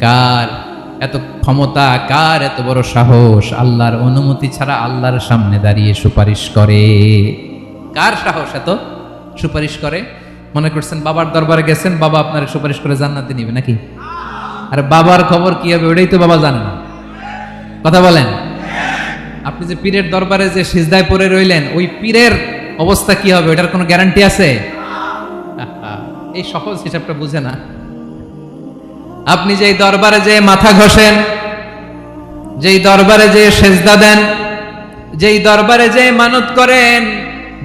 কার এত ক্ষমতা, কার এত বড় সাহস আল্লাহর অনুমতি ছাড়া আল্লাহর সামনে দাঁড়িয়ে সুপারিশ করে? কার সাহস এত সুপারিশ করে? মনে করছেন বাবার দরবারে গেছেন, বাবা আপনার সুপারিশ করে জান্নাতে নিবে নাকি? আর বাবার খবর কি হবে ওটাই তো বাবা জানে না। কথা বলেন। আপনি যে পীরের দরবারে যে সিজদায় পড়ে রইলেন, ওই পীরের অবস্থা কি হবে ওটার কোনো গ্যারান্টি আছে? এই সহজ হিসাবটা বুঝে না। আপনি যেই দরবারে যে মাথা ঘষেন, যেই দরবারে যে সেজদা দেন, যেই দরবারে যে মানত করেন,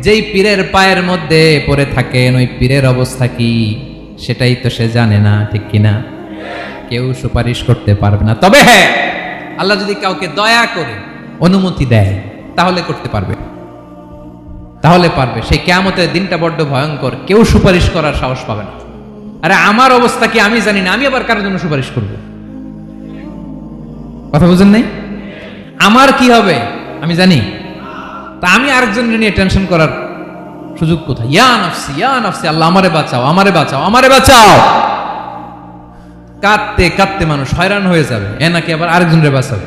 যেই পীরের পায়ের মধ্যে পড়ে থাকেন, ওই পীরের অবস্থা কি সেটাই তো সে জানে না, ঠিক কিনা? কেউ সুপারিশ করতে পারবে না। তবে হ্যাঁ, আল্লাহ যদি কাউকে দয়া করে অনুমতি দেয় তাহলে করতে পারবে, তাহলে পারবে। সেই কিয়ামতের দিনটা বড্ড ভয়ঙ্কর, কেউ সুপারিশ করার সাহস পাবে না। আরে আমার অবস্থা কি আমি জানি না, আমি আবার কারোর জন্য সুপারিশ করব? কথা বুঝেন নাই? আমার কি হবে আমি জানি, তা আমি আরেকজনের নিয়ে টেনশন করার সুযোগ কোথায়? ইয়া নাফসি ইয়া নাফসি, আল্লাহ আমারে বাঁচাও, আমারে বাঁচাও, আমারে বাঁচাও। কাঁদতে কাঁদতে মানুষ হয়রান হয়ে যাবে, এ নাকি আবার আরেকজনের বাঁচাবে।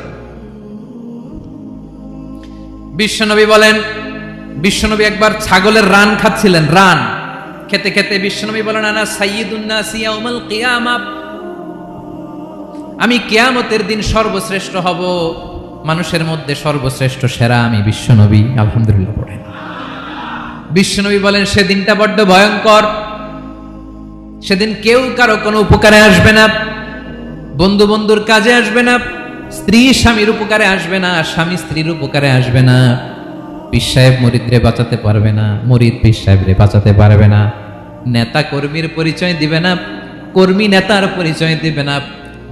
বিশ্বনবী বলেন, বিশ্বনবী একবার ছাগলের রান খাচ্ছিলেন, রান খেতে খেতে বিশ্বনবী বলেন, আনা সাইয়্যিদুন নাসি ইয়াউমাল কিয়ামা, আমি কিয়ামতের দিন সর্বশ্রেষ্ঠ হব, মানুষের মধ্যে সর্বশ্রেষ্ঠ সেরা আমি বিশ্বনবী। আলহামদুলিল্লাহ পড়েন। বিশ্বনবী বলেন সেদিনটা বড্ড ভয়ঙ্কর, সেদিন কেউ কারো কোনো উপকারে আসবে না, বন্ধু বন্ধুর কাজে আসবে না, স্ত্রী স্বামীর উপকারে আসবে না, স্বামী স্ত্রীর উপকারে আসবে না, পীর সাহেব মুরিদরে বাঁচাতে পারবে না, মুরিদ পীর সাহেবরে বাঁচাতে পারবে না, নেতা কর্মীর পরিচয় দিবে না, কর্মী নেতার পরিচয় দিবে না,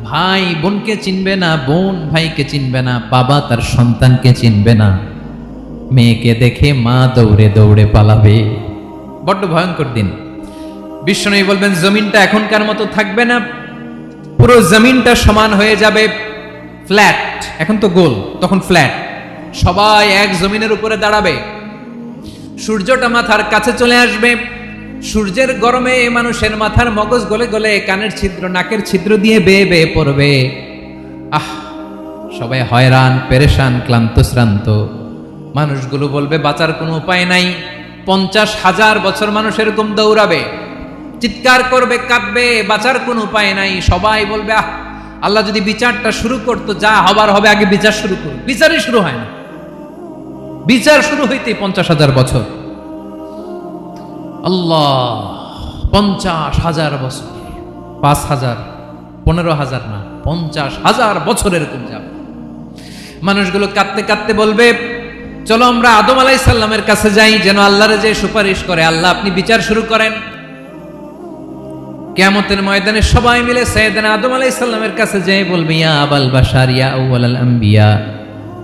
ভাই বোনকে চিনবে না, বোন ভাইকে চিনবে না, বাবা তার সন্তানকে চিনবে না, মেয়েকে দেখে মা দৌড়ে দৌড়ে পালাবে। বড্ড ভয়ঙ্কর দিন। বিশ্বনবী বলবেন জমিনটা এখনকার মতো থাকবে না, পুরো জমিনটা সমান হয়ে যাবে, ফ্ল্যাট। এখন তো গোল, তখন ফ্ল্যাট। সবাই এক জমিনের উপরে দাঁড়াবে, সূর্যটা মাথার কাছে চলে আসবে, সূর্যের গরমে মানুষের মাথার মগজ গলে গলে কানের ছিদ্র নাকের ছিদ্র দিয়ে বেয়ে বেয়ে পড়বে। আহ, সবাই হয়রান, পেরেশান, ক্লান্ত শ্রান্ত। মানুষগুলো বলবে বাঁচার কোনো উপায় নাই। 50,000 বছর মানুষ এরকম দৌড়াবে, চিৎকার করবে, কাঁদবে, বাঁচার কোনো উপায় নাই। সবাই বলবে আহ, আল্লাহ যদি বিচারটা শুরু করতো, যা হবার হবে, আগে বিচার শুরু করুন। বিচারই শুরু হয় না, বিচার শুরু হইতে 50,000 বছর। আল্লাহ, 50,000 বছর, 5,000, 15,000 না, 50,000 বছর এরকম যাবে। মানুষগুলো কাঁদতে কাঁদতে বলবে চলো আমরা আদম আলাইহিস সালামের কাছে যাই, যেন আল্লাহরে যে সুপারিশ করে, আল্লাহ আপনি বিচার শুরু করেন। কিয়ামতের ময়দানে সবাই মিলে সাইয়েদনা আদম আলাইহিস সালামের কাছে যেয়ে বলবে ইয়া আবাল বাশার ইয়া আউয়ালাল আম্বিয়া,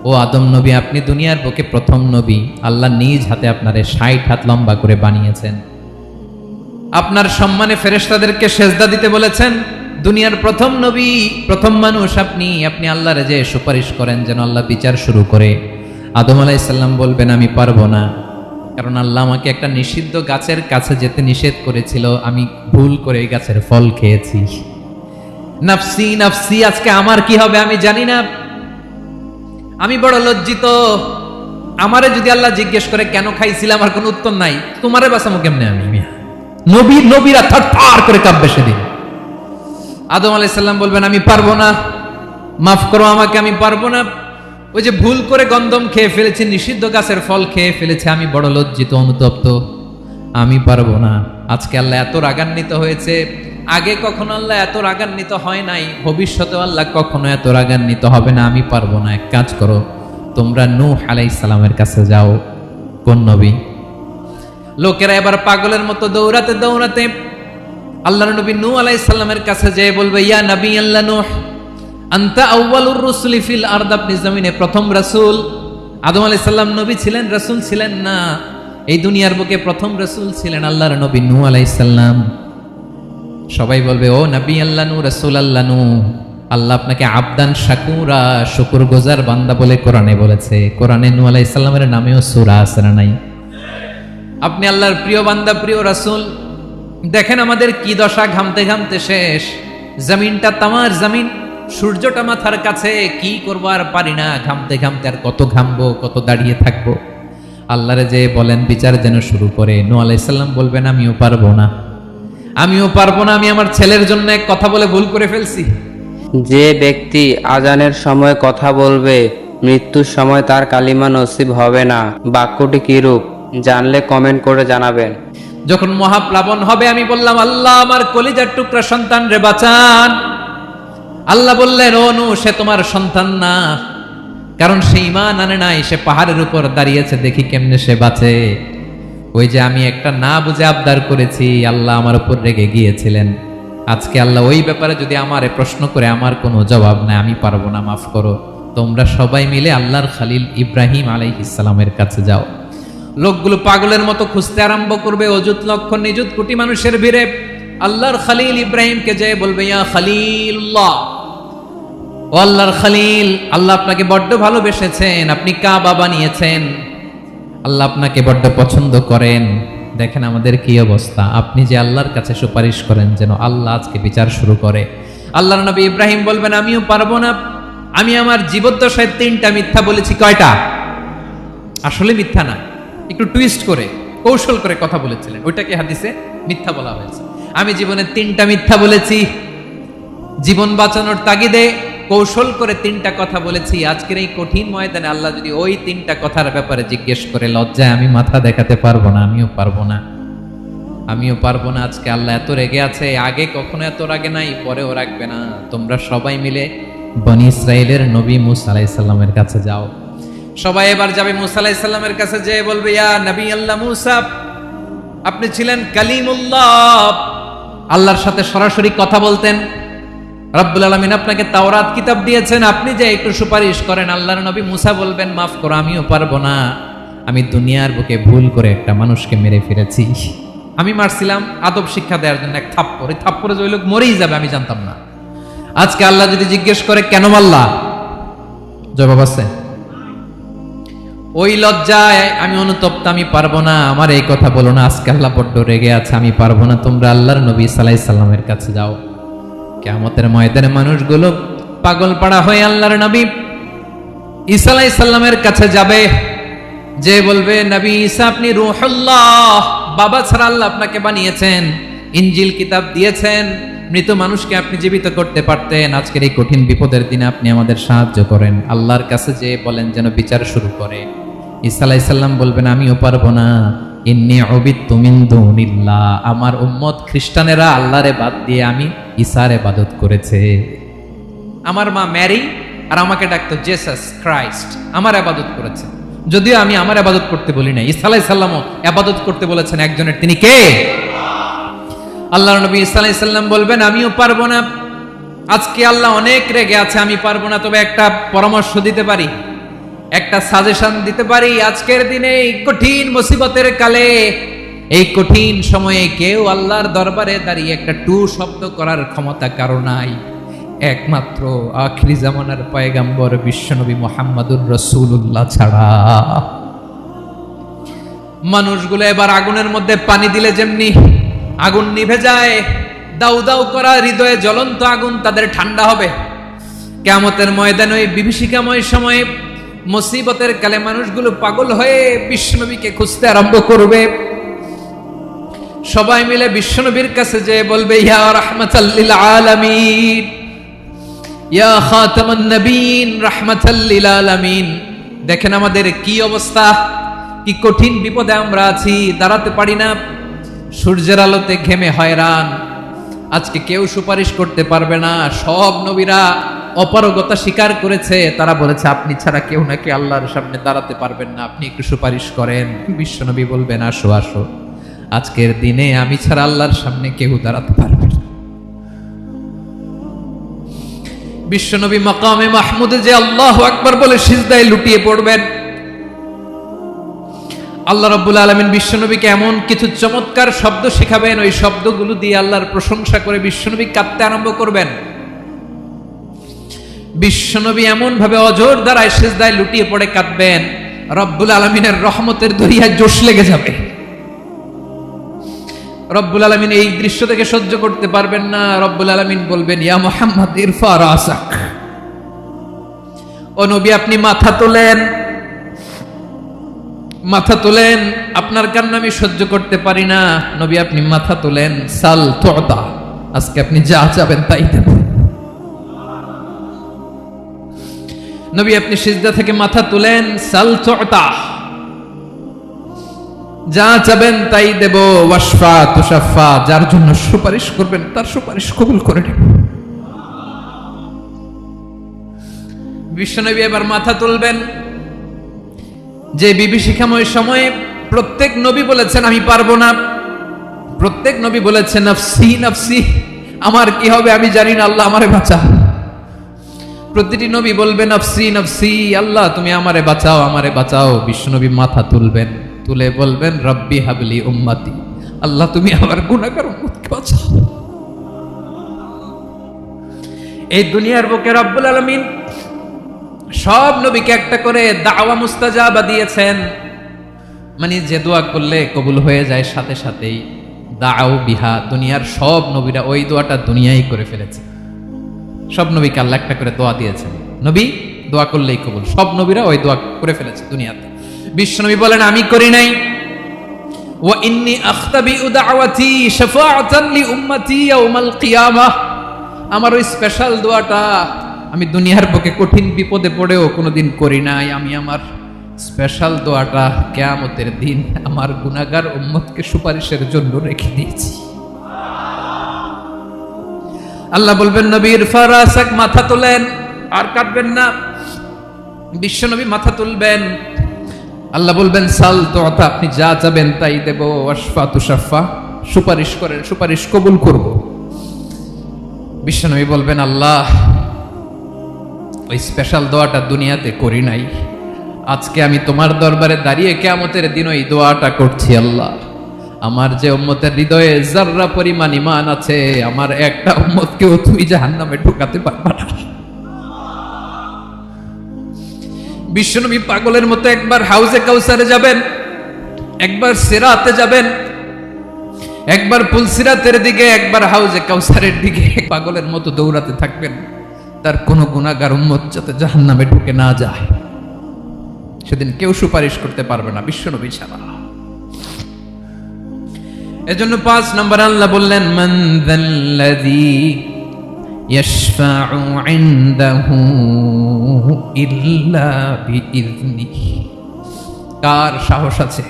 ও আদম নবী, আপনি দুনিয়ার বুকে প্রথম নবী, আল্লাহ নিজ হাতে আপনারে 60 হাত লম্বা করে বানিয়েছেন, আপনার সম্মানে ফেরেশতাদেরকে সেজদা দিতে বলেছেন, দুনিয়ার প্রথম নবী, প্রথম মানুষ আপনি, আপনি আল্লাহরে যে সুপারিশ করেন যেন আল্লাহ বিচার শুরু করে। আদম আলাইহিস সালাম বলবেন আমি পারবো না, কারণ আল্লাহ আমাকে একটা নিষিদ্ধ গাছের কাছে যেতে নিষেধ করেছিল, আমি ভুল করে এই গাছের ফল খেয়েছি। নাফসি নাফসি, আজকে আমার কি হবে আমি জানি না, আমি বড় লজ্জিত। আমারে যদি আল্লাহ জিজ্ঞেস করে কেন খাইছিলাম, আমার কোনো উত্তর নাই, তোমারে বাঁচাবো কেমনে আমি? নবীরা থরথর করে কাঁপবে সেদিন। আদম আলাইহিস সালাম বলবেন আমি পারবো না, মাফ করো আমাকে, আমি পারবো না, ওই যে ভুল করে গন্ধম খেয়ে ফেলেছি, নিষিদ্ধ গাছের ফল খেয়ে ফেলেছে, আমি বড় লজ্জিত, অনুতপ্ত, আমি পারবো না। আজকে আল্লাহ এত রাগান্বিত হয়েছে, আগে কখনো আল্লাহ এত রাগান্বিত হয় নাই, ভবিষ্যতে আল্লাহ কখনো এত রাগান্বিত হবে না, আমি পারবো না। এক কাজ করো, তোমরা নূহ আলাইহিস সালামের কাছে যাও। কোন নবী? লোকেরা এবার পাগলের মতো দৌড়াতে দৌড়াতে আল্লাহর নবী নূহ আলাইহিস সালামের কাছে যেয়ে বলবে ইয়া নবী আল্লাহ নূহ, আনতা আউয়ালুর রাসূলি ফিল আরদ, আপনি জমিনে প্রথম রাসূল। আদম আলাইহিস সালাম নবী ছিলেন, রাসূল ছিলেন না, এই দুনিয়ার বুকে প্রথম রাসূল ছিলেন আল্লাহর নবী নূহ আলাইহিস সালাম। সবাই বলবে ও নবী আল্লাহ নূহ, রাসূল আল্লাহ নূহ, আল্লাহ আপনাকে আবদান শাকুরা, শুকরগুজার বান্দা বলে কোরআনে বলেছে। কোরআনে নূহ আলাইহিস সালামের নামেও সূরা আছে না নাই? আপনি আল্লাহর প্রিয় বান্দা, প্রিয় রাসূল। দেখেন আমাদের কি দশা, ঘামতে ঘামতে শেষ, জমিনটা তামার জমিন সূর্যটা মাথার কাছে, কি করবো আর পারি না, ঘামতে ঘামতে আর কত ঘামবো, কত দাঁড়িয়ে থাকবো। আল্লাহরে যে বলেন বিচার যেন শুরু করে। নূহ আলাইহিস সালাম বলবেন আমিও পারবো না, আমিও পারবো না, আমি আমার ছেলের জন্য এক কথা বলে ভুল করে ফেলছি। যে ব্যক্তি আজানের সময় কথা বলবে, মৃত্যুর সময় তার কালিমা নসিব হবে না। বাক্যটি কিরূপ জানলে কমেন্ট করে জানাবেন। যখন মহাপ্লাবন হবে আমি বললাম আল্লাহ আমার কলিজার টুকরা সন্তান রে বাঁচান। আল্লাহ বললেন ও নূহ, সে তোমার সন্তান না, কারণ সে ঈমান আনে নাই, সে পাহাড়ের উপর দাঁড়িয়েছে, দেখি কেমনে সে বাঁচে। ওই যে আমি একটা না বুঝে আবদার করেছি, আল্লাহ আমার উপর রেগে গিয়েছিলেন। আজকে আল্লাহ ওই ব্যাপারে যদি আমারে প্রশ্ন করে, আমার কোনো জবাব নাই, আমি পারবো না, মাফ করো। তোমরা সবাই মিলে আল্লাহর খালিল ইব্রাহিম আলাইহিস সালামের কাছে যাও। লোকগুলো পাগলের মতো খুঁজতে আরম্ভ করবে, অযুত লক্ষ নিযুত কোটি মানুষের ভিড়ে আল্লাহর খালিল ইব্রাহিমকে যে বলবে ইয়া খালিলুল্লাহ, ও আল্লাহর খালিল, আল্লাহ আপনাকে বড্ড ভালোবেসেছেন, আপনি কাবা বানিয়েছেন, আল্লাহ আপনাকে বড্ড পছন্দ করেন। দেখেন আমাদের কি অবস্থা। আপনি যে আল্লাহর কাছে সুপারিশ করেন যেন আল্লাহ আজকে বিচার শুরু করে। আল্লাহর নবী ইব্রাহিম বলবেন আমিও পারবো না, আমি আমার জীবদ্দশায় 3টা মিথ্যা বলেছি। কয়টা? আসলে মিথ্যা না, একটু টুইস্ট করে কৌশল করে কথা বলেছিলেন, ওইটাকে হাদিসে মিথ্যা বলা হয়েছে। আমি জীবনে 3টা মিথ্যা বলেছি, জীবন বাঁচানোর তাগিদে কৌশল করে 3টা কথা বলেছি। আজকের এই কঠিন ময়দানে আল্লাহ যদি ওই 3টা কথার ব্যাপারে জিজ্ঞেস করে, লজ্জায় আমি মাথা দেখাতে পারবো না, আমিও পারবো না, আমিও পারবো না। আজকে আল্লাহ এত রেগে আছে, আগে কখনো এত রাগে নাই, পরেও রাখবে না। তোমরা সবাই মিলে বনি ইসরাইলের নবী মূসা আলাইহিস সালামের কাছে যাও। সবাই এবার যাবে মূসা আলাইহিস সালামের কাছে, যেয়ে বলবে ইয়া নবী আল্লাহ মূসা, আপনি ছিলেন কালিমুল্লাহ, আল্লাহর সাথে সরাসরি কথা বলতেন। রব্বুল আলামিন আপনাকে তাওরাত কিতাব দিয়েছেন, আপনি যে একটু সুপারিশ করেন। আল্লাহর নবী মূসা বলবেন মাফ করো, আমিও পারবো না, আমি দুনিয়ার বুকে ভুল করে একটা মানুষকে মেরে ফেলেছি। আমি মারছিলাম আদব শিক্ষা দেওয়ার জন্য এক থাপ্পড়, এই থাপ্পড়ে যে ওই লোক মরেই যাবে আমি জানতাম না। আজকে আল্লাহ যদি জিজ্ঞেস করে কেন মারলা, জবাব আছে? ওই লজ্জায় আমি অনুতপ্ত, আমি পারবো না, আমার এই কথা বলো না। আজকে আল্লাহ বড্ড রেগে আছে, আমি পারবো না। তোমরা আল্লাহর নবী সাল্লাল্লাহু আলাইহি সাল্লামের কাছে যাও। কিয়ামতের ময়দানে মানুষগুলো পাগল পাড়া হয়ে আল্লাহর নবী ঈসা আলাইহিস সালামের কাছে যাবে, যে বলবে নবী ঈসা আপনি রূহুল্লাহ, বাবা ছাড়া আল্লাহ আপনাকে বানিয়েছেন, ইনজিল কিতাব দিয়েছেন, মৃত মানুষকে আপনি জীবিত করতে পারতেন। আজকের এই কঠিন বিপদের দিনে আপনি আমাদের সাহায্য করেন। আল্লাহর কাছে যে বলেন যেন বিচার শুরু করে। ঈসা আলাইহিস সালাম বলবেন আমিও পারবো না, ইন্নী উবিদতু মিন দুনিল্লাহ, আমার উম্মত খ্রিস্টানেরা আল্লাহরে বাদ দিয়ে আমি ঈসার ইবাদত করেছে। আমার মা ম্যারি আর আমাকে ডাকতো জেসাস ক্রাইস্ট, আমার ইবাদত করেছে, যদিও আমি আমার ইবাদত করতে বলি না। ঈসা আলাইহিস সালামও ইবাদত করতে বলেছেন একজনের, তিনি কে? আল্লাহর নবী ঈসা আলাইহিস সালাম বলবেন আমিও পারবো না, আজকে আল্লাহ অনেক রেগে আছে, আমি পারবো না। তবে একটা পরামর্শ দিতে পারি, একটা সাজেশন দিতে পারি। আজকের দিনে এই কঠিন মুসিবতের কালে, এই কঠিন সময়ে কেউ আল্লাহর দরবারে দাঁড়িয়ে একটা টু শব্দ করার ক্ষমতা কারো নাই, একমাত্র আখিরি জামানার পয়গম্বর বিশ্বনবী মুহাম্মদুর রাসূলুল্লাহ ছাড়া। মানুষগুলো এবার আগুনের মধ্যে পানি দিলে যেমনি আগুন নিভে যায়, দাউ দাউ করা হৃদয়ে জ্বলন্ত আগুন তাদের ঠান্ডা হবে। কিয়ামতের ময়দানে ওই বিভীষিকাময় সময়ে মুসিবতের কালে মানুষগুলো পাগল হয়ে বিশ্বনবীকে খুঁজতে আরম্ভ করবে। সবাই মিলে বিশ্বনবীর কাছে যেয়ে বলবে ইয়া রাহমাতাল লিল আলামিন, ইয়া খাতামান নবীন, রাহমাতাল লিল আলামিন। দেখেন আমাদের কি অবস্থা, কি কঠিন বিপদে আমরা আছি, দাঁড়াতে পারি না, সূর্যের আলোতে ঘেমে হয়রান। আজকে কেউ সুপারিশ করতে পারবে না। সব নবীরা অপারগতা স্বীকার করেছে, তারা বলেছে আপনি ছাড়া কেউ নাকি আল্লাহর সামনে দাঁড়াতে পারবেন না, আপনি একটু সুপারিশ করেন। বিশ্বনবী বলবেন আসো আসো, আজকের দিনে আমি ছাড়া আল্লাহর সামনে কেউ দাঁড়াতে পারবে না। বিশ্বনবী মাকামে মাহমুদে যে আল্লাহু আকবার বলে সিজদায় লুটিয়ে পড়বেন। আল্লাহ রাব্বুল আলামিন বিশ্বনবীকে এমন কিছু চমৎকার শব্দ শেখাবেন, ওই শব্দগুলো দিয়ে আল্লাহর প্রশংসা করে বিশ্বনবী কাঁদতে আরম্ভ করবেন। বিশ্বনবী এমন ভাবে অজর দ্বারায় সিজদায় লুটিয়ে পড়ে কাঁদবেন, রব্বুল আলামিনের রহমতের দরিয়ায় জোশ লেগে যাবে। রব্বুল আলামিন এই দৃশ্য থেকে সহ্য করতে পারবেন না। রব্বুল আলামিন বলবেন ইয়া মুহাম্মদ ইরফা রাসাক, ও নবী আপনি মাথা তোলেন, মাথা তোলেন, আপনার কান্না আমি সহ্য করতে পারি না। নবী আপনি মাথা তোলেন, সাল তুতা, আজকে আপনি যা চাবেন তাই দেব। নবী আপনি সিজদা থেকে মাথা তুলেন, সাল তুতা, যা চাবেন তাই দেব। ওয়াশফা তুশাফা, যার জন্য সুপারিশ করবেন তার সুপারিশ কবুল করে নেব। বিশ্বনবী এবার মাথা তুলবেন। যে বিভীষিকাময় সময়ে প্রত্যেক নবী বলেছেন আমি পারবো না, প্রত্যেক নবী বলেছেন নফসি নফসি, আমার কি হবে আমি জানি না, আল্লাহ আমারে বাঁচা। প্রতিটি নবী বলবে নফসি নফসি, আল্লাহ তুমি আমারে বাঁচাও, আমারে বাঁচাও। বিশ্বনবী মাথা তুলবেন, তুলে বলবেন রব্বি হাবলি উম্মতি, আল্লাহ তুমি আমার গুনাহগার উম্মতকে বাঁচাও। এই দুনিয়ার বুকে রব্বুল আলামিন সব নবীকে একটা করে দাওয়া মুস্তাজাবা দিয়েছেন, মানে যে দোয়া করলে কবুল হয়ে যায় সাথে সাথেই। দাও বিহা, দুনিয়ার সব নবীরা ওই দোয়াটা দুনিয়ায় করে ফেলেছে। সব নবীকে আল্লাহ একটা করে দোয়া দিয়েছেন, নবী দোয়া করলেই কবুল। সব নবীরা ওই দোয়া করে ফেলেছে দুনিয়াতে। বিশ্বনবী বলেন আমি করি নাই। ওয়া ইন্নী আখতাবিউ দাওয়াতি শাফাআতান লি উম্মতি ইয়াউমাল কিয়ামাহ, আমার ওই স্পেশাল দোয়াটা আমি দুনিয়ার বুকে কঠিন বিপদে পড়েও কোনোদিন করি নাই। আমি আমার স্পেশাল দোয়াটা কিয়ামতের দিন আমার গুনাহগার উম্মতকে সুপারিশের জন্য রেখে দিয়েছি। আল্লাহ বলবেন নবীর ফারাসাক, মাথা তোলেন, আর কাটবেন না। বিশ্বনবী মাথা তুলবেন, আল্লাহ বলবেন সাল তুতা, আপনি যা চাবেন তাই দেব। ওয়াশফা তুশাফা, সুপারিশ করেন, সুপারিশ কবুল করব। বিশ্বনবী বলবেন আল্লাহ ওই স্পেশাল দোয়াটা দুনিয়াতে করি নাই, আজকে আমি তোমার দরবারে দাঁড়িয়ে কিয়ামতের দিন ওই দোয়াটা করছি। আল্লাহ আমার যে উম্মতের হৃদয়ে যাররা পরিমাণ ঈমান আছে, আমার একটা উম্মতকেও তুমি জাহান্নামে ঢোকাতে পারবা না। বিশ্বনবী পাগলের মতো একবার হাউজে কাউসারে যাবেন, একবার সিরাতে যাবেন, একবার পুলসিরাতের দিকে, একবার হাউজে কাউসারের দিকে পাগলের মতো দৌড়াতে থাকবেন, তার কোনো গুনাহগার উম্মত যাতে জাহান্নামে ঢুকে না যায়। সেদিন কেউ সুপারিশ করতে পারবে না বিশ্বনবী ছাড়া। এজন্য ৫ নম্বর আল্লাহ বললেন মান যাল্লাযী ইয়াশফাউ ইনদাহু ইল্লা বিইযনিহি, কার সাহস আছে,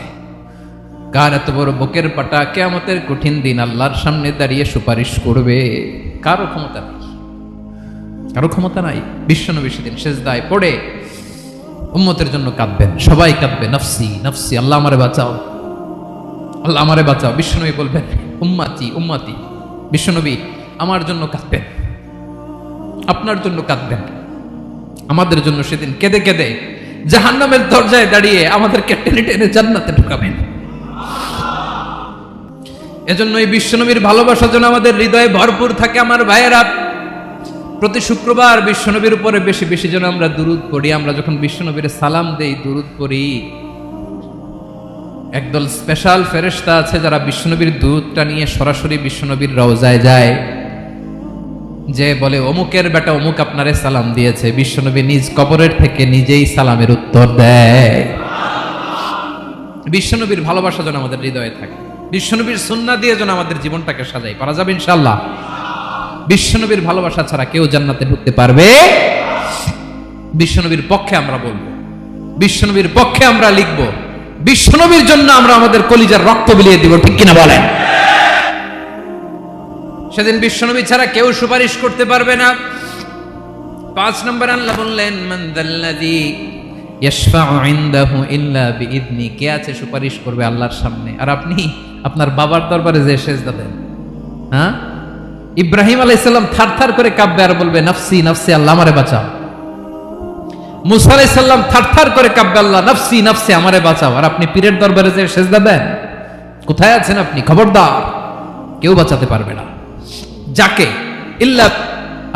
কার এত বড় বুকের পাটা কিয়ামতের কঠিন দিন আল্লাহর সামনে দাঁড়িয়ে সুপারিশ করবে? কারো ক্ষমতা নেই, কারো ক্ষমতা নাই। বিশ্বনবী সেদিন সেজদায় পড়ে উম্মতের জন্য কাঁদবেন, সবাই কাঁদবে নফসি নফসি, আল্লাহ আমারে বাঁচাও, আল্লাহ আমারে বাঁচাও। বিশ্বনবী বলবেন উম্মতি উম্মতি, বিশ্বনবী আমার জন্য কাঁদবেন, আপনার জন্য কাঁদবেন, আমাদের জন্য সেদিন কেঁদে কেঁদে জাহান্নামের দরজায় দাঁড়িয়ে আমাদেরকে টেনে টেনে জান্নাতে ঢুকাবেন। এজন্য এই বিশ্বনবীর ভালোবাসা যেন আমাদের হৃদয়ে ভরপুর থাকে। আমার ভাইয়েরা, প্রতি শুক্রবার বিশ্বনবীর উপরে বেশি বেশি যেন আমরা দুরূদ পড়ি। আমরা যখন বিশ্বনবীর সালাম দেই, দুরূদ পড়ি, একদল স্পেশাল ফেরেশতা আছে যারা বিশ্বনবীর দুরূদটা নিয়ে সরাসরি বিশ্বনবীর রওজায় যায়, যে বলে অমুকের বেটা অমুক আপনারে সালাম দিয়েছে। বিশ্বনবী নিজ কবরের থেকে নিজেই সালামের উত্তর দেয়। বিশ্বনবীর ভালোবাসা যেন আমাদের হৃদয়ে থাকে, বিশ্বনবীর সুন্নাহ দিয়ে যেন আমাদের জীবনটাকে সাজাই। পারা যাবে ইনশাআল্লাহ। বিশ্বনবীর ভালোবাসা ছাড়া কেউ জান্নাতে ঢুকতে পারবে? বিশ্বনবীর পক্ষে আমরা বলবো, বিশ্বনবীর পক্ষে আমরা লিখব, বিশ্বনবীর জন্য আমরা আমাদের কলিজার রক্ত বিলিয়ে দিব, ঠিক কিনা বলেন? সেদিন বিশ্বনবী ছাড়া কেউ সুপারিশ করতে পারবে না। ৫ নম্বর আল্লাহ বললেন মান যাল্লাযী ইয়াশফাউ ইনদাহু ইল্লা বিইযনি, কে আছে সুপারিশ করবে আল্লাহর সামনে? আর আপনি আপনার বাবার দরবারে যে সেজদা দেন, হ্যাঁ, ইব্রাহিম আলাইহিস সালাম থারথার করে কাঁপবে আর বলবে নফসি নফসি, আল্লাহ আমারে বাঁচাও। মুসা আলাইহিস সালাম থারথার করে কাঁপবে, আল্লাহ নফসি নফসি, আমারে বাঁচাও। আর আপনি পীরের দরবারে যে সেজদা দেন, কোথায় আছেন আপনি? খবরদার, কেউ বাঁচাতে পারবে না। যাকে ইল্লা,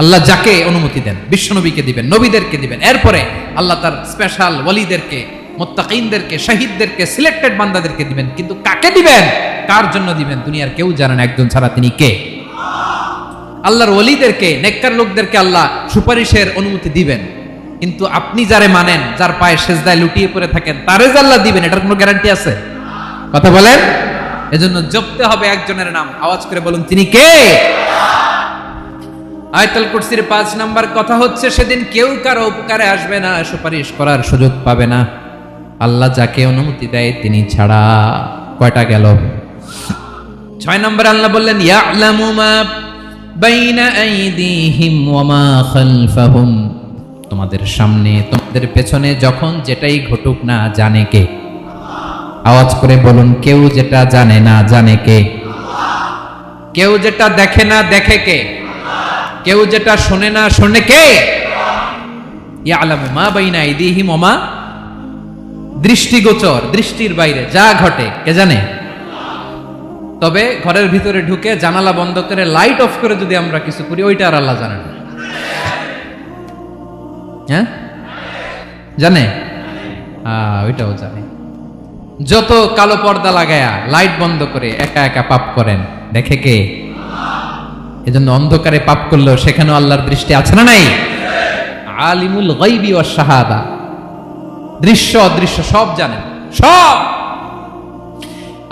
আল্লাহ যাকে অনুমতি দেন বিশ্বনবীকে দিবেন, নবীদেরকে দিবেন, এরপরে আল্লাহ তার স্পেশাল ওয়ালিদেরকে, মুত্তাকিনদেরকে, শহীদদেরকে, সিলেক্টেড বান্দাদেরকে দিবেন। কিন্তু কাকে দিবেন, কার জন্য দিবেন, দুনিয়ার কেউ জানে না একজন ছাড়া, তিনি কে? আল্লাহর ওয়ালিদেরকে, নেককার লোকদেরকে আল্লাহ সুপারিশের অনুমতি দিবেন। কিন্তু আপনি যারে মানেন, যার পায়ে সেজদায় লুটিয়ে পড়ে থাকেন, তারে যে আল্লাহ দিবেন এটার কোনো গ্যারান্টি আছে? কথা বলেন। এজন্য জপতে হবে একজনের নাম, আওয়াজ করে বলুন তিনি কে? আয়াতুল কুরসির 5 নাম্বার কথা হচ্ছে সেদিন কেউ কারো উপকারে আসবে না, সুপারিশ করার সুযোগ পাবে না, আল্লাহ যাকে অনুমতি দেয় তিনি ছাড়া। কয়টা গেল? 6 নম্বরে আল্লাহ বললেন ইয়ালামু মা বাইনা আইদিহিম ওয়া মা খালফাহুম, তোমাদের সামনে তোমাদের পেছনে যখন যেটাই ঘটুক না জানে কে? আওয়াজ করে বলুন, কেউ যেটা জানে না জানে কে? কেউ যেটা দেখে না দেখে কে? কেউ যেটা শোনে না শোনে কে? ইয়ালামু মা বাইনা আইদিহিম ওয়া মা, দৃষ্টিগোচর, দৃষ্টির বাইরে যা ঘটে কে জানে? তবে ঘরের ভিতরে ঢুকে জানালা বন্ধ করে লাইট অফ করে যদি আমরা কিছু করি ওইটা আর আল্লাহ জানে না। হ্যাঁ জানে, ওইটাও জানে। যত কালো পর্দা লাগায়া লাইট বন্ধ করে একা একা পাপ করেন দেখে কে? এজন্য অন্ধকারে পাপ করলেও সেখানেও আল্লাহর দৃষ্টি আছে না নাই? আলিমুল গায়বি ওয়াশ শাহাদা, দৃশ্য অদৃশ্য সব জানেন, সব।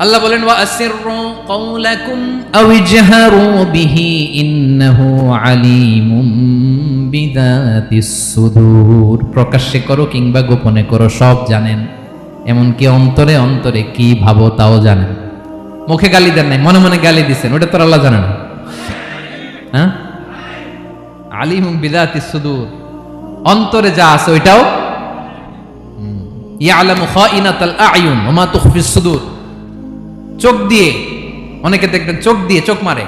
আল্লাহ বলেন ওয়া আসিররু কাওলাকুম আও ইজহারু বিহি ইন্নাহু আলিমুম বিযাতিস সুদূর, প্রকাশ্যে করো কিংবা গোপনে করো সব জানেন, এমনকি অন্তরে অন্তরে কি ভাবো তাও জানেন। মুখে গালি দেন নাই, মনে মনে গালি দিছেন, ওটা তো আল্লাহ জানেন না? হ্যাঁ, আলিমুম বিযাতিস সুদূর, অন্তরে যা আছে ওইটাও। ইয়ালামু খাইনাতাল আ'য়ুন ওয়া মা তুখফিস সুদূর, চোখ দিয়ে, অনেকে দেখবেন চোখ দিয়ে চোখ মারে,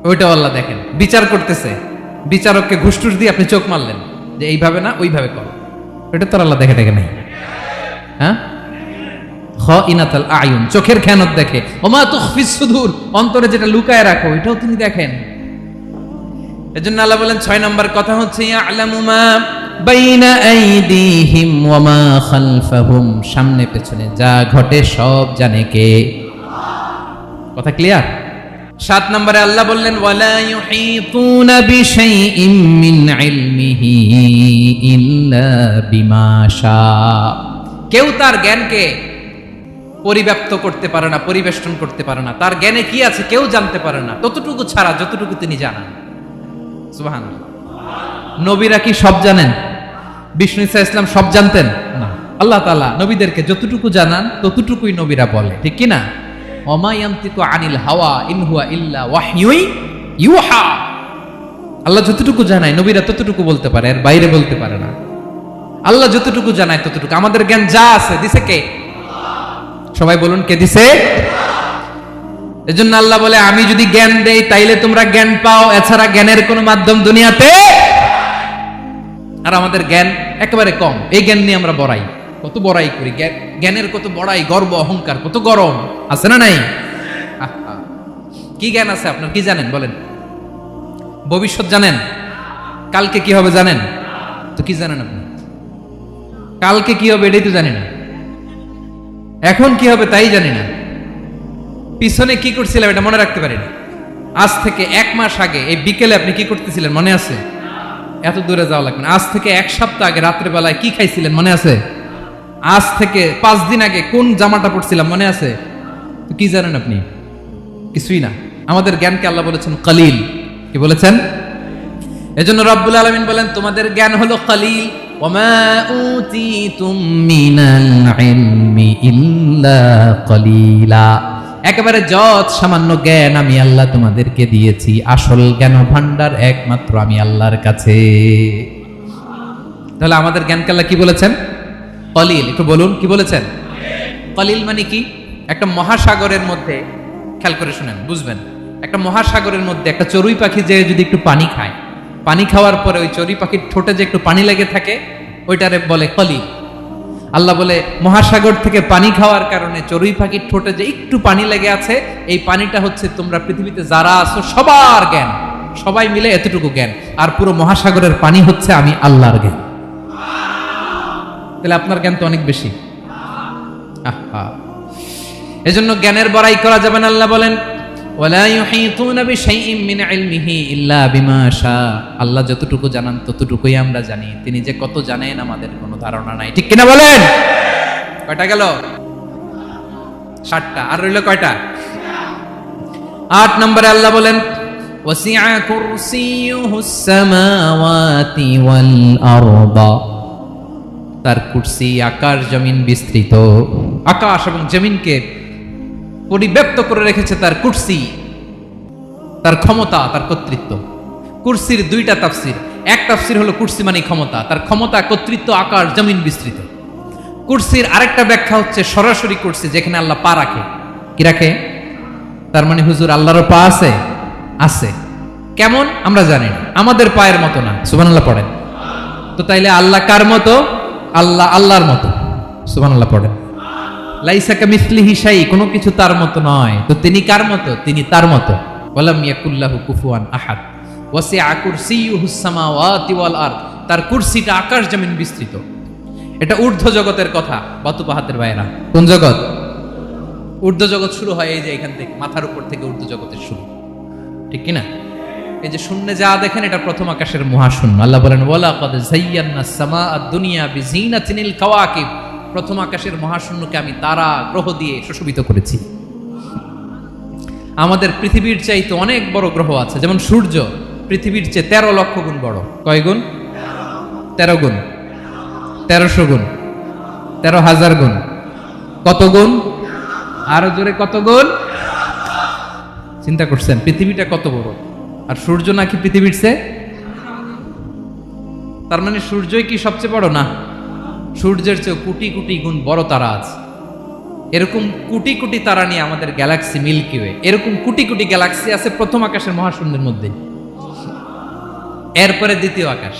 ওইটাও আল্লাহ দেখেন। বিচার করতেছে, বিচারককে ঘুষটুস দিয়ে আপনি চোখ মারলেন যে এইভাবে না ওইভাবে করো, ওইটা তো আল্লাহ দেখে দেখে নাই? হ্যাঁ, খাইনাতাল আ'য়ুন, চোখের খেয়ানত দেখে। ওয়া মা তুখফিস সুদূর, অন্তরে যেটা লুকায় রাখো ওইটাও তিনি দেখেন। এজন্য আল্লাহ বলেন 6 নম্বর কথা হচ্ছে ইয়ালামু মা বাইনা আইদিহিম ওয়া মা খালফাহুম, সামনে পেছনে যা ঘটে সব জানে কে? কথা ক্লিয়ার? 7 নম্বরে আল্লাহ বললেন ওয়ালা ইউহিতুনা বিশাইইম মিন ইলমিহি ইল্লা বিমা শা, কেউ তার জ্ঞানকে পরিব্যাপ্ত করতে পারে না, পরিবেষ্টন করতে পারে না। তার জ্ঞানে কি আছে কেউ জানতে পারে না ততটুকু ছাড়া যতটুকু তিনি জানেন। সুবহানাল্লাহ। নবীরা কি সব জানেন? বিষ্ণু ঈসা ইসলাম সব জানতেন না। আল্লাহ তাআলা নবীদেরকে যতটুকু জানান ততটুকুই নবীরা বলে, ঠিক কি না? ওমা ইয়ানতিকু আনিল হাওয়া ইন হুয়া ইল্লা ওয়াহয়ুই ইউহা, আল্লাহ যতটুকু জানায় নবীরা ততটুকু বলতে পারে, এর বাইরে বলতে পারে না। আল্লাহ যতটুকু জানায় ততটুকু। আমাদের জ্ঞান যা আছে দিছে কে? সবাই বলুন কে দিছে? এজন্য আল্লাহ বলে আমি যদি জ্ঞান দেই তাইলে তোমরা জ্ঞান পাও, এছাড়া জ্ঞানের কোনো মাধ্যম দুনিয়াতে। আর আমাদের জ্ঞান একেবারে কম, এই জ্ঞান নিয়ে আমরা বড়াই, কত বড়াই করি, জ্ঞানের কত বড়াই, গর্ব অহংকার, কত গরম আছে না নাই? কি জ্ঞান আছে আপনার? কি জানেন বলেন? ভবিষ্যৎ জানেন? কালকে কি হবে জানেন? তো কি জানেন আপনি? কালকে কি হবে এটাই তো জানি না, এখন কি হবে তাই জানি না, পিছনে কি করছিলাম এটা মনে রাখতে পারি না। আজ থেকে 1 মাস আগে এই বিকেলে আপনি কি করতেছিলেন মনে আছে? এত দূরে যাওয়া লাগবে না। আজ থেকে 1 সপ্তাহ আগে রাত্রে বেলায় কি খাইছিলেন মনে আছে? আজ থেকে 5 দিন আগে কোন জামাটা পরছিলাম মনে আছে? তো কি জানেন আপনি? কিছুই না। আমাদের জ্ঞানকে আল্লাহ বলেছেন কলিল। কি বলেছেন? এজন্য রব্বুল আলামিন বলেন তোমাদের জ্ঞান হলো কলিল। ওমা উতিতুম মিনাল ইলমি ইল্লা কলিলা, একেবারে যত সামান্য জ্ঞান আমি আল্লাহ তোমাদেরকে দিয়েছি, আসল জ্ঞান ভান্ডার একমাত্র আমি আল্লাহর কাছে। তাহলে আমাদের জ্ঞানকে আল্লাহ কি বলেছেন? কলিল। একটু বলুন কি বলেছেন? কলিল মানে কি? একটা মহাসাগরের মধ্যে, খেয়াল করে শুনেন বুঝবেন, একটা মহাসাগরের মধ্যে একটা চড়ুই পাখি যে যদি একটু পানি খায়, পানি খাওয়ার পরে ওই চড়ুই পাখির ঠোঁটে যে একটু পানি লেগে থাকে ওইটারে বলে কলিল। আল্লাহ বলে মহাসাগর থেকে পানি খাওয়ার কারণে চড়ুই পাখির ঠোঁটে যে একটু পানি লেগে আছে, এই পানিটা হচ্ছে তোমরা পৃথিবীতে যারা আছো সবার জ্ঞান, সবাই মিলে এতটুকু জ্ঞান, আর পুরো মহাসাগরের পানি হচ্ছে আমি আল্লাহর জ্ঞান। তাহলে আপনার জ্ঞান তো অনেক বেশি। এজন্য জ্ঞানের বড়াই করা যাবে না। আল্লাহ বলেন ওয়ালা ইউহিতুনা বিশাইইন মিন ইলমিহি ইল্লা বিমা শা। আল্লাহ যতটুকু জানান ততটুকুই আমরা জানি, তিনি যে কত জানেন আমাদের কোনো ধারণা নাই। ঠিক কিনা বলেন? কয়টা গেল? 7টা। আর রইল কয়টা? 8 নম্বরে আল্লাহ বলেন ওয়াসিআ কুরসিয়ুহুস সামাওয়াতি ওয়াল আরদা। তার কুরসি আকাশ জমিন বিস্তৃত। আকাশ এবং জমিনকে পরিব্যাপ্ত করে রেখেছে তার কুরসি, তার ক্ষমতা, তার কর্তৃত্ব। কুরসির 2টা তাফসির। এক তাফসির হলো কুরসি মানে ক্ষমতা, তার ক্ষমতা, কর্তৃত্ব, আকাশ জমিন বিস্তৃত। কুরসির আরেকটা ব্যাখ্যা হচ্ছে সরাসরি কুরসি, যেখানে আল্লাহ পা রাখে। কি রাখে? তার মানে হুজুর আল্লাহরও পা আছে? আছে। কেমন আমরা জানি না, আমাদের পায়ের মতো না। সুবহানাল্লাহ পড়েন। তো তাইলে আল্লাহ কার মতো? আল্লাহ আল্লাহর মতো। সুবহানাল্লাহ পড়েন। লাইসা কামিসলিহি শাই, কোনো কিছু তার মতো নয়। তো তিনি কার মতো? তিনি তার মতো। ওয়ালাম ইয়াকুল্লাহু কুফুয়ান আহাদ। ওয়াসিআ কুরসিয়ুহুস সামাওয়াতি ওয়াল আরদ। তার কুরসিটা আকাশ জমিন বিস্তৃত। এটা ঊর্ধ্ব জগতের কথা। বাতুপাহাতের ভাইরা, কোন জগৎ? ঊর্ধ্ব জগৎ শুরু হয় এই যে এখান থেকে, মাথার উপর থেকে ঊর্ধ্ব জগতের শুরু। ঠিক কিনা? এই যে শূন্যে যা দেখেন এটা প্রথম আকাশের মহাশূন্য। আল্লাহ বলেন ওয়ালাকাদ যায়্যানাস সামাআদ দুনিয়া বিজিনাতিনিল কাওয়াকিব। প্রথম আকাশের মহাশূন্যকে আমি তারা গ্রহ দিয়ে সুশোভিত করেছি। আমাদের পৃথিবীর চাইতে অনেক বড় গ্রহ আছে, যেমন সূর্য পৃথিবীর চেয়ে 13 লক্ষ গুণ বড়। কয় গুণ? 13 গুণ। 1300 গুণ, 13,000 গুণ। কত গুণ? আরো জোরে কত গুণ? চিন্তা করছেন পৃথিবীটা কত বড়, আর সূর্য নাকি পৃথিবীর চেয়ে? তার মানে সূর্যই কি সবচেয়ে বড়? না, সূর্যের চেয়ে কোটি কোটি গুণ বড় তারা আছে। এরকম কোটি কোটি তারা নিয়ে আমাদের গ্যালাক্সি মিল্কি ওয়ে। এরকম কোটি কোটি গ্যালাক্সি আছে প্রথম আকাশের মহাশূন্যের মধ্যে। এরপরে দ্বিতীয় আকাশ।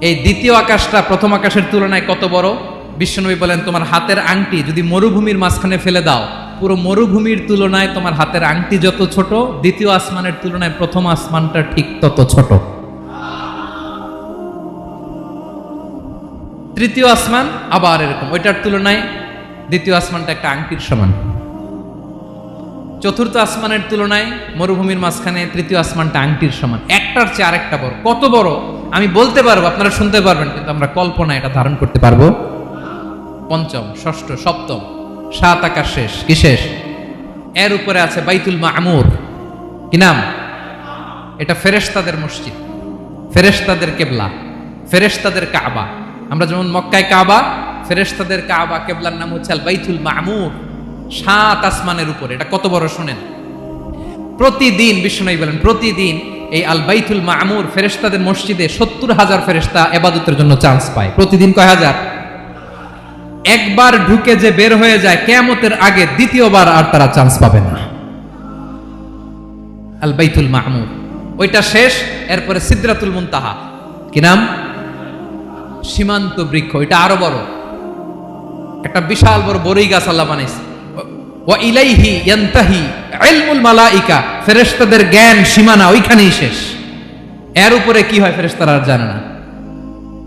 এই দ্বিতীয় আকাশটা প্রথম আকাশের তুলনায় কত বড়? বিশ্বনবী বলেন তোমার হাতের আংটি যদি মরুভূমির মাঝখানে ফেলে দাও, পুরো মরুভূমির তুলনায় তোমার হাতের আংটি যত ছোট, দ্বিতীয় আসমানের তুলনায় প্রথম আসমানটা ঠিক তত ছোট। তৃতীয় আসমান আবার এরকম, ওইটার তুলনায় দ্বিতীয় আসমানটা একটা আংটির সমান। চতুর্থ আসমানের তুলনায় মরুভূমির মাঝখানে তৃতীয় আসমানটা আংটির সমান। একটার চেয়ে আরেকটা বড়। কত বড় আমি বলতে পারবো, আপনারা শুনতে পারবেন, কিন্তু আমরা কল্পনা এটা ধারণ করতে পারবো? পঞ্চম, ষষ্ঠ, সপ্তম, 7 আকাশ শেষ। কি শেষ? এর উপরে আছে বাইতুল মামুর। কি নাম? এটা ফেরেশতাদের মসজিদ, ফেরেশতাদের কেবলা, ফেরেশতাদের কাবা। আমরা যেমন মক্কায় কাবা, ফেরেশতাদের কাবা, কেবলার নাম হচ্ছে আল বাইতুল মামুর। 7 আসমানের উপরে। এটা কত বড় শোনেন। প্রতিদিন বিশ্বনবী বলেন প্রতিদিন এই আল বাইতুল মামুর ফেরেশতাদের মসজিদে 70,000 ফেরেশতা ইবাদতের জন্য চান্স পায়। প্রতিদিন কয় হাজার? একবার ঢুকে যে বের হয়ে যায় কিয়ামতের আগে দ্বিতীয়বার আর তারা চান্স পাবে না। আল বাইতুল মামুর ওইটা শেষ। এরপরে সিদরাতুল মুনতাহা। কি নাম? সীমান্ত বৃক্ষ। এটা আরো বড়, একটা বিশাল বড় বড়ই গাছ আল্লাহ বানাইছে। ওয়া ইলাইহি ইয়ানতাহি ইলমুল মালাইকা। ফেরেশতাদের জ্ঞান সীমানা ওইখানেই শেষ। এর উপরে কি হয় ফেরেশতারা আর জানে না।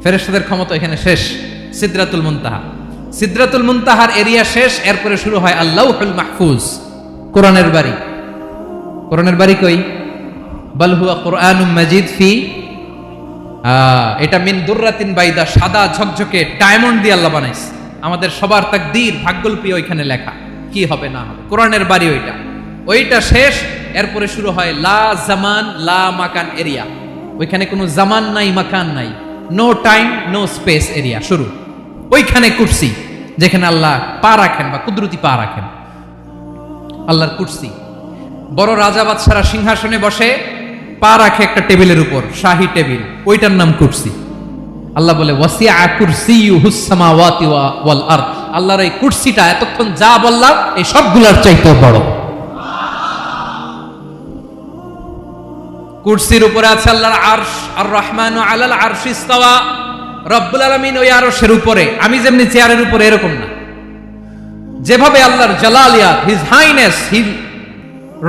ফেরেশতাদের ক্ষমতা এখানে শেষ। সিদরাতুল মুনতাহা। সিদরাতুল মুনতাহার এরিয়া শেষ। এরপরে শুরু হয় আল্লাহুল মাহফুজ, কোরআনের বাড়ি। কোরআনের বাড়ি কই? বাল হুয়া কুরআনুম মাজিদ ফি, এটা মিন দুররাতিন বাইদা, সাদা ঝকঝকে ডায়মন্ড দিয়ে আল্লাহ বানাইছে। আমাদের সবার তাকদীর, ভাগ্যলিপি ওইখানে লেখা, কি হবে না হবে। কোরআনের বাড়ি ওইটা। ওইটা শেষ। এরপরে শুরু হয় লা জামান লা মাকান এরিয়া। ওইখানে কোনো জামান নাই, মাকান নাই, no time no space area শুরু। ওইখানে কুরসি, যেখানে আল্লাহ পা রাখেন বা কুদরতি পা রাখেন। আল্লাহর কুরসি। বড় রাজা বাদশারা সিংহাসনে বসে পা রাখে একটা টেবিলের উপর, শাহী টেবিল, ওইটার নাম কুরসি। আল্লাহ বলে ওয়াসিআ কুরসিয়ুহুস সামাওয়াতি ওয়াল আরদ। আল্লাহর এই কুরসিটা এতক্ষণ যা বললাম এই সবগুলোর চাইতে বড়। কুরসির উপরে আছে আল্লাহর আরশ। আর রহমানু আলাল আরশি ইস্তাওয়া। রব্বুল আলামিন ওই আরশের উপরে। আমি যেমনি চেয়ারের উপরে এরকম না। যেভাবে আল্লাহর জালালিয়াত, হিজ হাইনেস, হিজ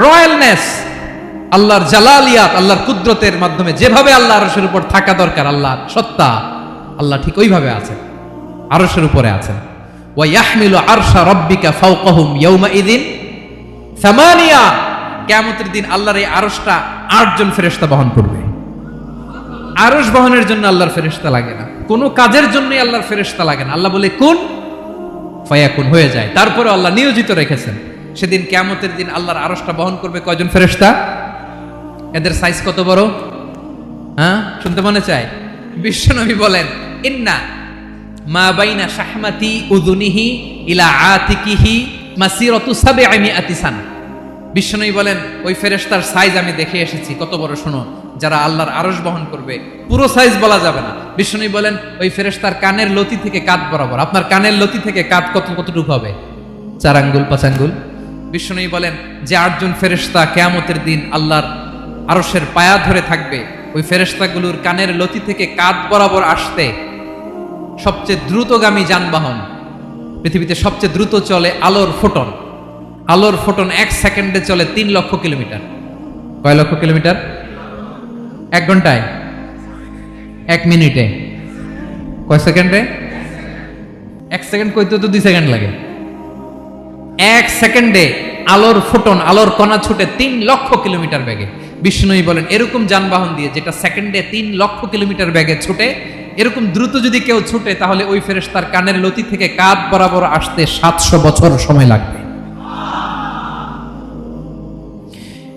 রয়্যালনেস, আল্লাহর জালালিয়াত, আল্লাহর কুদরতের মাধ্যমে যেভাবে আল্লাহ আরশের উপর থাকা দরকার, আল্লাহর সত্তা, আল্লাহ ঠিক ওইভাবে আছেন, আরশের উপরে আছেন। ওয়া ইয়াহমিলু আরশা রাব্বিকা ফাওকাহুম ইয়াওমা ইযিন সামানিয়া। কিয়ামতের দিন আল্লাহর এই আরশটা 8 জন ফেরেশতা বহন করবে। আরশ বহনের জন্য আল্লাহর ফেরেশতা লাগে না, কোনো কাজের জন্যই আল্লাহর ফেরেশতা লাগে না। আল্লাহ বলে কুন ফায়াকুন, হয়ে যায়। তারপরে আল্লাহ নিয়োজিত রেখেছেন। সেদিন কিয়ামতের দিন আল্লাহর আরশটা বহন করবে কয়জন ফেরেশতা? এদের সাইজ কত বড়? হ্যাঁ, শুনতে মনে চায়? বিশ্বনবী বলেন ইন্না মা বাইনা শাহমাতি উযুনিহি ইলা আতিকিহি মাসিরাতু 700 সানা। বিশ্বনবী বলেন ওই ফেরেশতার সাইজ আমি দেখে এসেছি। কত বড় শুনো, যারা আল্লাহর আরশ বহন করবে, পুরো সাইজ বলা যাবে না। বিশ্বনবী বলেন ওই ফেরেশতার কানের লতি থেকে কাঁধ বরাবর। আপনার কানের লতি থেকে কাঁধ কতটুকু হবে? 4 আঙ্গুল 5 আঙ্গুল। বিশ্বনবী বলেন যে 8 জন ফেরেশতা কিয়ামতের দিন আল্লাহর আরশের পায়া ধরে থাকবে, ওই ফেরেশতাগুলোর কানের লতি থেকে কাঁধ বরাবর আসতে সবচেয়ে দ্রুতগামী যানবাহন, পৃথিবীতে সবচেয়ে দ্রুত চলে আলোর ফোটন। আলোর ফোটন 1 সেকেন্ডে চলে 3 লক্ষ কিলোমিটার। কয় লক্ষ কিলোমিটার? 1 ঘন্টায়? 1 মিনিটে? কয় সেকেন্ডে? 1 সেকেন্ড কইতে তো 2 সেকেন্ড লাগে। 1 সেকেন্ডে আলোর ফোটন, আলোর কণা ছুটে 3 লক্ষ কিলোমিটার বেগে। বিষ্ণুই বলেন এরকম যানবাহন দিয়ে, যেটা সেকেন্ডে 3 লক্ষ কিলোমিটার বেগে ছুটে, এরকম দ্রুত যদি কেউ ছুটে, তাহলে ওই ফেরেশতার কানের লতি থেকে কাঁধ বরাবর আসতে 700 বছর সময় লাগবে।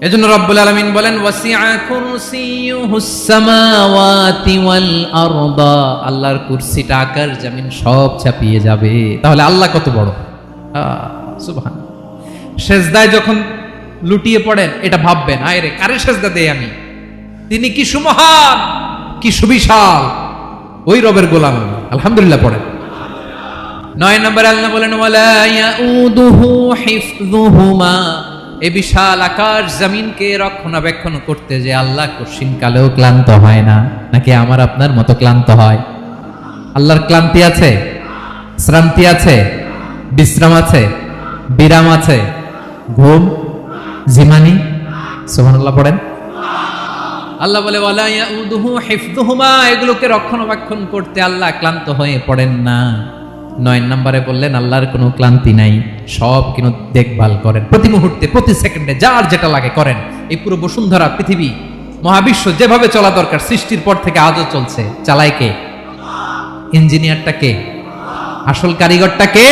এজন্য রব্বুল আলামিন বলেন ওয়াসিআ কুরসিয়ুহুস সামাওয়াতি ওয়াল আরদা, আল্লাহর কুরসিটা আকাশ জমিন সব চাপিয়ে যাবে। তাহলে আল্লাহ কত বড়! সুবহান। সেজদায় যখন লুটিয়ে পড়েন এটা ভাববেন, আয় রে কারে সেজদা দেই আমি, তিনি কি সুমহান, কি সুবিশাল, ওই রবের গোলাম আমি। আলহামদুলিল্লাহ পড়েন। 9 নম্বরে আল্লাহ বলেন ওয়ালা ইয়াউদুহু হিফযুহুমা, এই বিশাল আকাশ জমিনকে রক্ষণাবেক্ষণ করতে যে আল্লাহ কঠিন কালেও ক্লান্ত হয় না। নাকি আমার আপনার মতো ক্লান্ত হয়? আল্লাহর ক্লান্তি আছে? শ্রান্তি আছে? বিশ্রাম আছে? বিরাম আছে? ঘুম, জিমানি? সুবহানাল্লাহ পড়েন। আল্লাহ বলে ওয়ালা ইয়াউদুহু হিফযুহুমা, এগুলোকে রক্ষণাবেক্ষণ করতে আল্লাহ ক্লান্ত হয়ে পড়েন না। 9 নম্বরে বললেন আল্লাহর কোনো ক্লান্তি নাই, সব কিন্তু দেখভাল করেন, প্রতি মুহূর্তে প্রতি সেকেন্ডে যার যেটা লাগে করেন। এই পুরো বসুন্ধরা, পৃথিবী, মহাবিশ্ব যেভাবে চলা দরকার সৃষ্টির পর থেকে আজও চলছে। চালায় কে? ইঞ্জিনিয়ারটা কে? আসল কারিগরটা কে?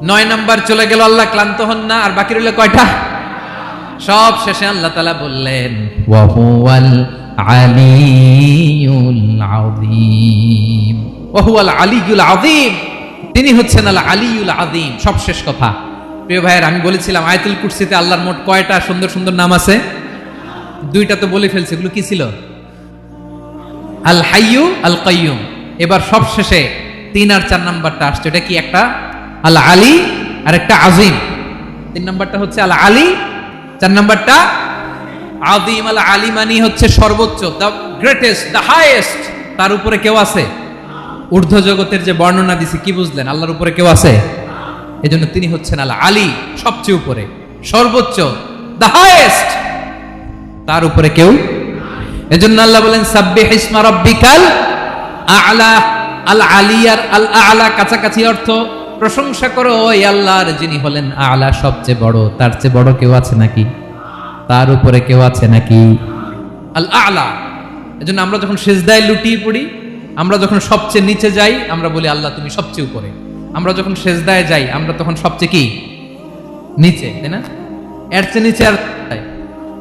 9 নম্বর চলে গেল, আল্লাহ ক্লান্ত হন না। আর বাকি রইল কয়টা? সব শেষে আল্লাহ তাআলা বললেন ওয়া হুয়াল আলিয়ুল আযীম, ওয়া হুয়াল আলিয়ুল আযীম, তিনি হচ্ছেন আল আলিয়ুল আযীম। সব শেষ কথা। প্রিয় ভাইয়ের, আমি বলেছিলাম আয়াতুল কুরসিতে আল্লাহর মোট কয়টা সুন্দর সুন্দর নাম আছে? 2টা তো বলে ফেলছি। এগুলো কি ছিল? আল হাইয়ু, আল কাইয়ুম। এবার সব শেষে 3 আর 4 নাম্বারটা আসছে। এটা কি? একটা আল আলী আর একটা আযীম। 3 নাম্বারটা হচ্ছে আল আলী, 4 নাম্বারটা আযীম। আল আলী মানে হচ্ছে সর্বোচ্চ, দ্য গ্রেটেস্ট, দ্য হাইয়েস্ট। তার উপরে কেউ আছে? ঊর্ধ্ব জগতের যে বর্ণনা দিছি, কি বুঝলেন? আল্লাহর উপরে কেউ আছে? এজন্য তিনি হচ্ছেন আল আলী, সবচেয়ে উপরে, সর্বোচ্চ, দ্য হাইয়েস্ট। তার উপরে কেউ। এজন্য আল্লাহ বলেন সাব্বিহ ইসমা রাব্বিকাল আ'লা। আল আলিয়ার আল আ'লা কাছাকাছি অর্থ প্রশংসা করো ওই আল্লাহর, যিনি হলেন আ'লা, সবচেয়ে বড়। তার চেয়ে বড় কেউ আছে নাকি? তার উপরে কেউ আছে নাকি? আল আ'লা। এজন্য আমরা যখন সিজদায় লুটিয়ে পড়ি, আমরা যখন সবচেয়ে নিচে যাই, আমরা বলি আল্লাহ তুমি সবচেয়ে উপরে। আমরা যখন সিজদায় যাই, আমরা তখন সবচেয়ে কি? নিচে, তাই না? এর চেয়ে নিচে আর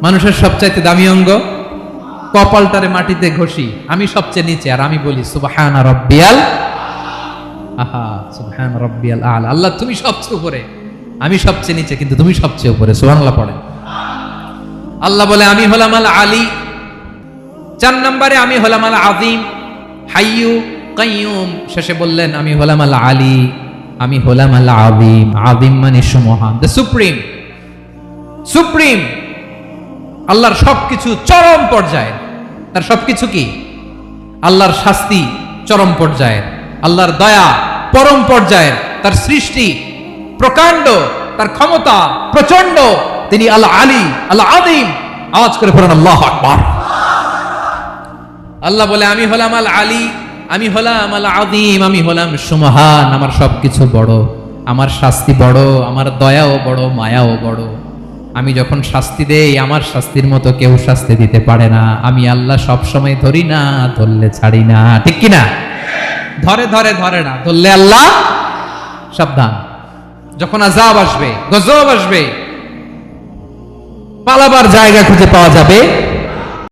মানুষের সবচাইতে দামি অঙ্গ কপালটারে মাটিতে ঘষি, আমি সবচেয়ে নিচে, আর আমি বলি সুবহানা রাব্বিয়াল, আহা সুবহানা রাব্বিয়াল আ'লা। আল্লাহ তুমি সবচেয়ে উপরে, আমি সবচেয়ে নিচে, কিন্তু তুমি সবচেয়ে উপরে। সুবহানাল্লাহ পড়েন। আল্লাহ বলে আমি হলাম আল আলী। 4 নম্বরে আমি হলাম আল আযীম, হাইয়ু কাইয়ুম। শেষে বললেন আমি হলাম আল আলী, আমি হলাম আল আযীম। আযীম মানে সুমহান, দ্য সুপ্রিম। সুপ্রিম আল্লাহর সবকিছু চরম পর্যায়ে। তার সবকিছু কি? আল্লাহর শাস্তি চরম পর্যায়ে, আল্লাহর দয়া পরম পর্যায়ে, তার সৃষ্টি প্রকাণ্ড, তার ক্ষমতা প্রচন্ড। তিনি আল আলী, আল আযীম। আওয়াজ করে পড়ুন আল্লাহু আকবার। আল্লাহ বলে আমি হলাম আল আলী, আমি হলাম আল আযীম, আমি হলাম সুমহান। আমার সবকিছু বড়, আমার শাস্তি বড়, আমার দয়াও বড়, মায়াও বড়। আমি যখন শাস্তি দেই আমার শাস্তির মতো কেউ শাস্তি দিতে পারে না। আমি আল্লাহ সব সময় ধরি না, ধরলে ছাড়ি না, ঠিক কি না? ধরে ধরে ধরে না, ধরলে আল্লাহ সাবধান। যখন আযাব আসবে, গজব আসবে, পালাবার জায়গা খুঁজে পাওয়া যাবে